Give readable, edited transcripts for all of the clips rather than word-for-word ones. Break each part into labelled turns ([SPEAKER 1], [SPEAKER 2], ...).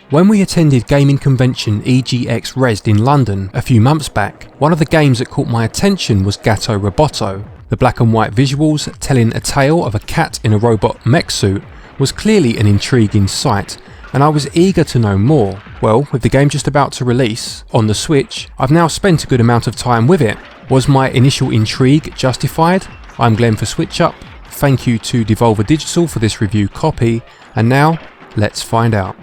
[SPEAKER 1] When we attended gaming convention EGX Resd in London a few months back, one of the games that caught my attention was Gato Roboto. The black and white visuals telling a tale of a cat in a robot mech suit was clearly an intriguing sight, and I was eager to know more. Well, with the game just about to release on the Switch, I've now spent a good amount of time with it. Was my initial intrigue justified? I'm Glen for SwitchUp. Thank you to Devolver Digital for this review copy, and now let's find out.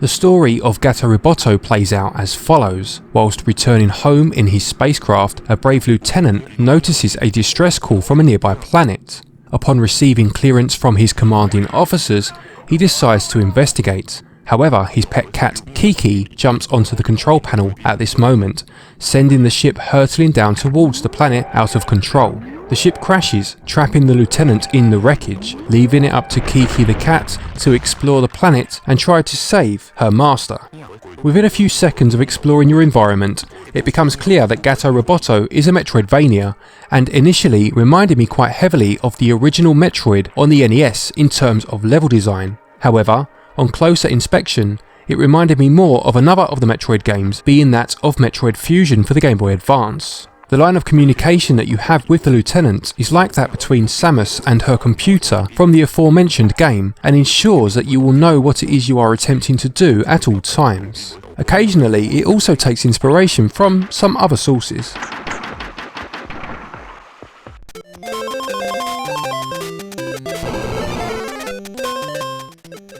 [SPEAKER 1] The story of Gato Roboto plays out as follows. Whilst returning home in his spacecraft, a brave lieutenant notices a distress call from a nearby planet. Upon receiving clearance from his commanding officers, he decides to investigate. However, his pet cat Kiki jumps onto the control panel at this moment, sending the ship hurtling down towards the planet out of control. The ship crashes, trapping the lieutenant in the wreckage, leaving it up to Kiki the cat to explore the planet and try to save her master. Within a few seconds of exploring your environment, it becomes clear that Gato Roboto is a Metroidvania, and initially reminded me quite heavily of the original Metroid on the NES in terms of level design. However, on closer inspection, it reminded me more of another of the Metroid games, being that of Metroid Fusion for the Game Boy Advance. The line of communication that you have with the lieutenant is like that between Samus and her computer from the aforementioned game, and ensures that you will know what it is you are attempting to do at all times. Occasionally, it also takes inspiration from some other sources.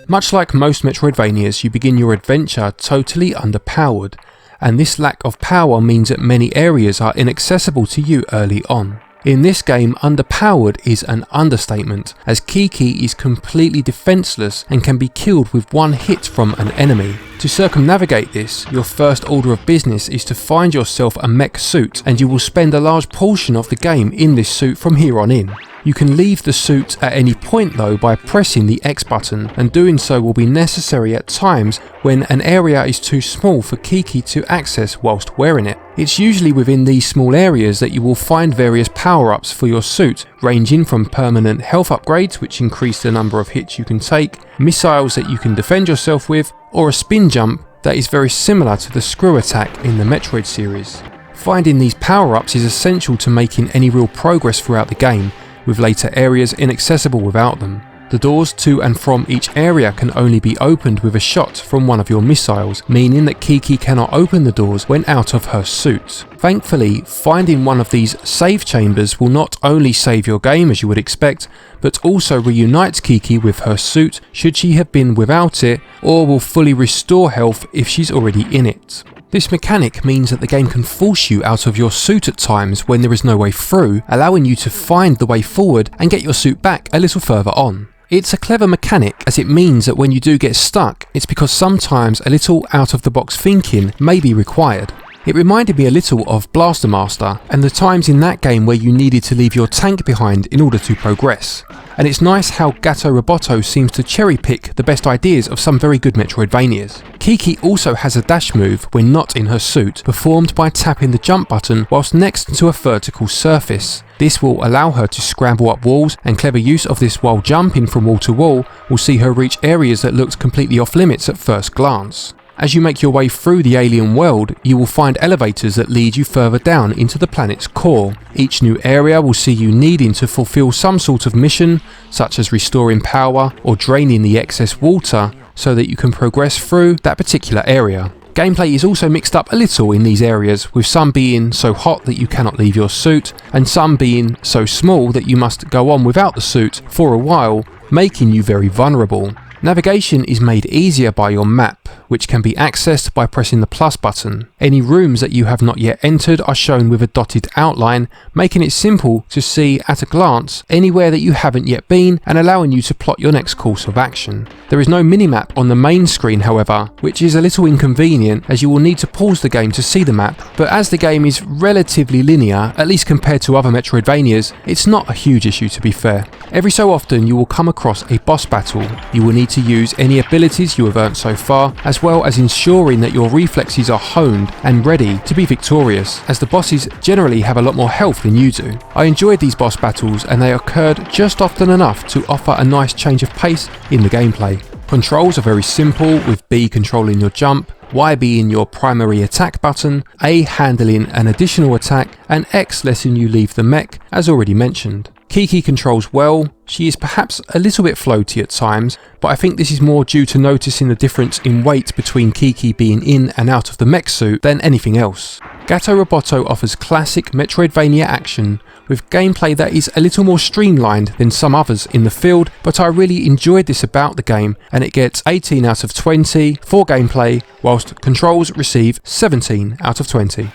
[SPEAKER 1] Much like most Metroidvanias, you begin your adventure totally underpowered, and this lack of power means that many areas are inaccessible to you early on. In this game, underpowered is an understatement, as Kiki is completely defenseless and can be killed with one hit from an enemy. To circumnavigate this, your first order of business is to find yourself a mech suit, and you will spend a large portion of the game in this suit from here on in. You can leave the suit at any point though by pressing the X button, and doing so will be necessary at times when an area is too small for Kiki to access whilst wearing it. It's usually within these small areas that you will find various power-ups for your suit, ranging from permanent health upgrades which increase the number of hits you can take, missiles that you can defend yourself with, or a spin jump that is very similar to the screw attack in the Metroid series. Finding these power-ups is essential to making any real progress throughout the game, with later areas inaccessible without them. The doors to and from each area can only be opened with a shot from one of your missiles, meaning that Kiki cannot open the doors when out of her suit. Thankfully, finding one of these save chambers will not only save your game as you would expect, but also reunites Kiki with her suit should she have been without it, or will fully restore health if she's already in it. This mechanic means that the game can force you out of your suit at times when there is no way through, allowing you to find the way forward and get your suit back a little further on. It's a clever mechanic, as it means that when you do get stuck, it's because sometimes a little out of the box thinking may be required. It reminded me a little of Blaster Master and the times in that game where you needed to leave your tank behind in order to progress. And it's nice how Gato Roboto seems to cherry pick the best ideas of some very good Metroidvanias. Kiki also has a dash move when not in her suit, performed by tapping the jump button whilst next to a vertical surface. This will allow her to scramble up walls, and clever use of this while jumping from wall to wall will see her reach areas that looked completely off limits at first glance. As you make your way through the alien world, you will find elevators that lead you further down into the planet's core. Each new area will see you needing to fulfill some sort of mission, such as restoring power or draining the excess water, so that you can progress through that particular area. Gameplay is also mixed up a little in these areas, with some being so hot that you cannot leave your suit, and some being so small that you must go on without the suit for a while, making you very vulnerable. Navigation is made easier by your map, which can be accessed by pressing the plus button. Any rooms that you have not yet entered are shown with a dotted outline, making it simple to see at a glance anywhere that you haven't yet been and allowing you to plot your next course of action. There is no minimap on the main screen, however, which is a little inconvenient as you will need to pause the game to see the map, but as the game is relatively linear, at least compared to other Metroidvanias, it's not a huge issue to be fair. Every so often you will come across a boss battle. You will need to use any abilities you have earned so far, as well as ensuring that your reflexes are honed and ready to be victorious, as the bosses generally have a lot more health than you do. I enjoyed these boss battles and they occurred just often enough to offer a nice change of pace in the gameplay. Controls are very simple, with B controlling your jump, Y being your primary attack button, A handling an additional attack, and X letting you leave the mech, as already mentioned. Kiki controls well. She is perhaps a little bit floaty at times, but I think this is more due to noticing the difference in weight between Kiki being in and out of the mech suit than anything else. Gato Roboto offers classic Metroidvania action with gameplay that is a little more streamlined than some others in the field, but I really enjoyed this about the game, and it gets 18 out of 20 for gameplay, whilst controls receive 17 out of 20.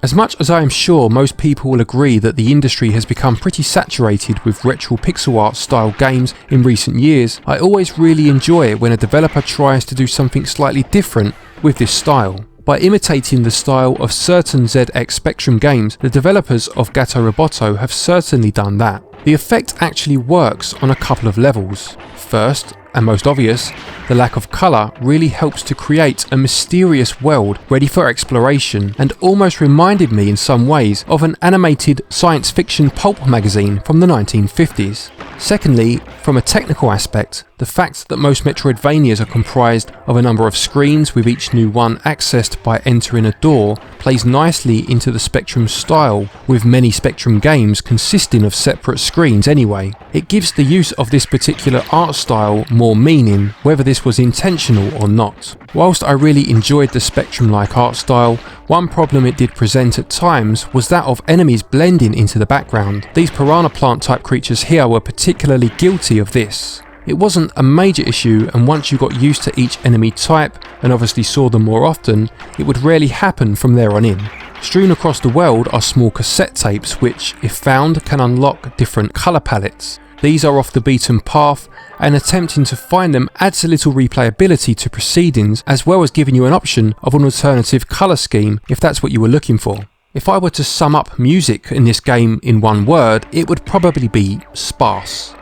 [SPEAKER 1] As much as I am sure most people will agree that the industry has become pretty saturated with retro pixel art style games in recent years, I always really enjoy it when a developer tries to do something slightly different with this style. By imitating the style of certain ZX Spectrum games, the developers of Gato Roboto have certainly done that. The effect actually works on a couple of levels. First, and most obvious, the lack of colour really helps to create a mysterious world ready for exploration, and almost reminded me in some ways of an animated science fiction pulp magazine from the 1950s. Secondly, from a technical aspect, the fact that most Metroidvanias are comprised of a number of screens, with each new one accessed by entering a door, plays nicely into the Spectrum style, with many Spectrum games consisting of separate screens anyway. It gives the use of this particular art style more meaning, whether this was intentional or not. Whilst I really enjoyed the Spectrum-like art style, one problem it did present at times was that of enemies blending into the background. These piranha plant type creatures here were particularly guilty of this. It wasn't a major issue, and once you got used to each enemy type and obviously saw them more often, it would rarely happen from there on in. Strewn across the world are small cassette tapes which, if found, can unlock different colour palettes. These are off the beaten path, and attempting to find them adds a little replayability to proceedings, as well as giving you an option of an alternative colour scheme if that's what you were looking for. If I were to sum up music in this game in one word, it would probably be sparse.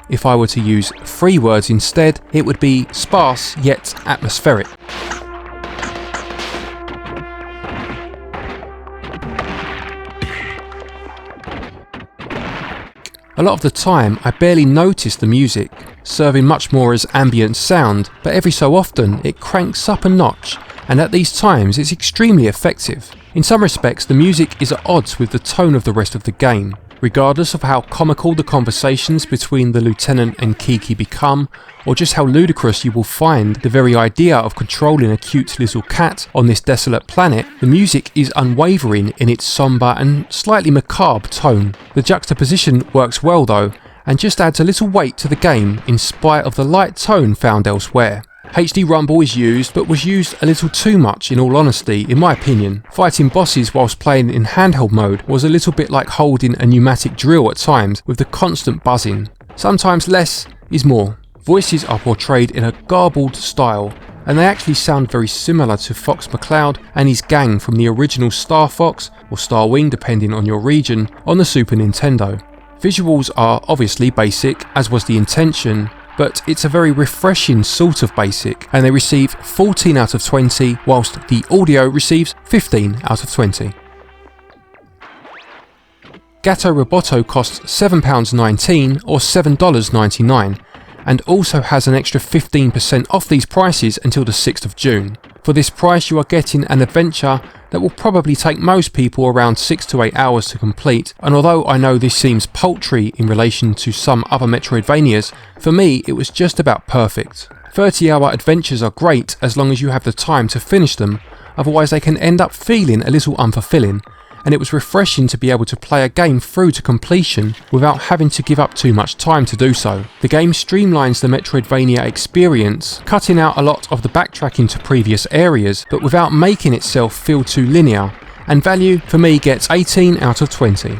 [SPEAKER 1] If I were to use 3 words instead, it would be sparse yet atmospheric. A lot of the time I barely notice the music, serving much more as ambient sound, but every so often it cranks up a notch, and at these times it's extremely effective. In some respects the music is at odds with the tone of the rest of the game. Regardless of how comical the conversations between the Lieutenant and Kiki become, or just how ludicrous you will find the very idea of controlling a cute little cat on this desolate planet, the music is unwavering in its sombre and slightly macabre tone. The juxtaposition works well though, and just adds a little weight to the game in spite of the light tone found elsewhere. HD Rumble is used, but was used a little too much in all honesty, in my opinion. Fighting bosses whilst playing in handheld mode was a little bit like holding a pneumatic drill at times, with the constant buzzing. Sometimes less is more. Voices are portrayed in a garbled style, and they actually sound very similar to Fox McCloud and his gang from the original Star Fox, or Star Wing depending on your region, on the Super Nintendo. Visuals are obviously basic, as was the intention, but it's a very refreshing sort of basic, and they receive 14 out of 20, whilst the audio receives 15 out of 20. Gato Roboto costs £7.19 or $7.99, and also has an extra 15% off these prices until the 6th of June. For this price you are getting an adventure that will probably take most people around 6 to 8 hours to complete, and although I know this seems paltry in relation to some other Metroidvanias, for me it was just about perfect. 30-hour adventures are great as long as you have the time to finish them, otherwise they can end up feeling a little unfulfilling, and it was refreshing to be able to play a game through to completion without having to give up too much time to do so. The game streamlines the Metroidvania experience, cutting out a lot of the backtracking to previous areas, but without making itself feel too linear, and value for me gets 18 out of 20.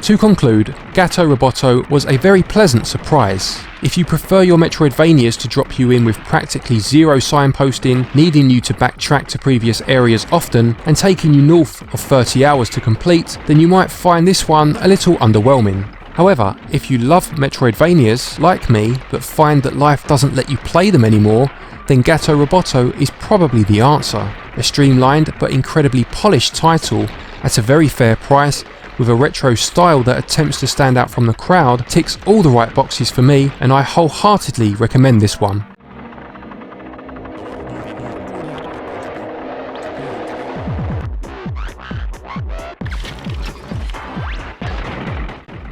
[SPEAKER 1] To conclude, Gato Roboto was a very pleasant surprise. If you prefer your Metroidvanias to drop you in with practically zero signposting, needing you to backtrack to previous areas often, and taking you north of 30 hours to complete, then you might find this one a little underwhelming. However, if you love Metroidvanias like me, but find that life doesn't let you play them anymore, then Gato Roboto is probably the answer. A streamlined but incredibly polished title at a very fair price, with a retro style that attempts to stand out from the crowd, ticks all the right boxes for me, and I wholeheartedly recommend this one.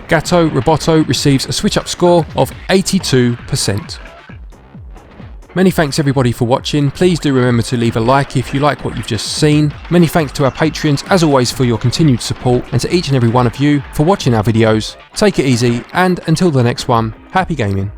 [SPEAKER 1] Gato Roboto receives a SwitchUp score of 82%. Many thanks everybody for watching. Please do remember to leave a like if you like what you've just seen. Many thanks to our Patreons as always for your continued support, and to each and every one of you for watching our videos. Take it easy, and until the next one, happy gaming.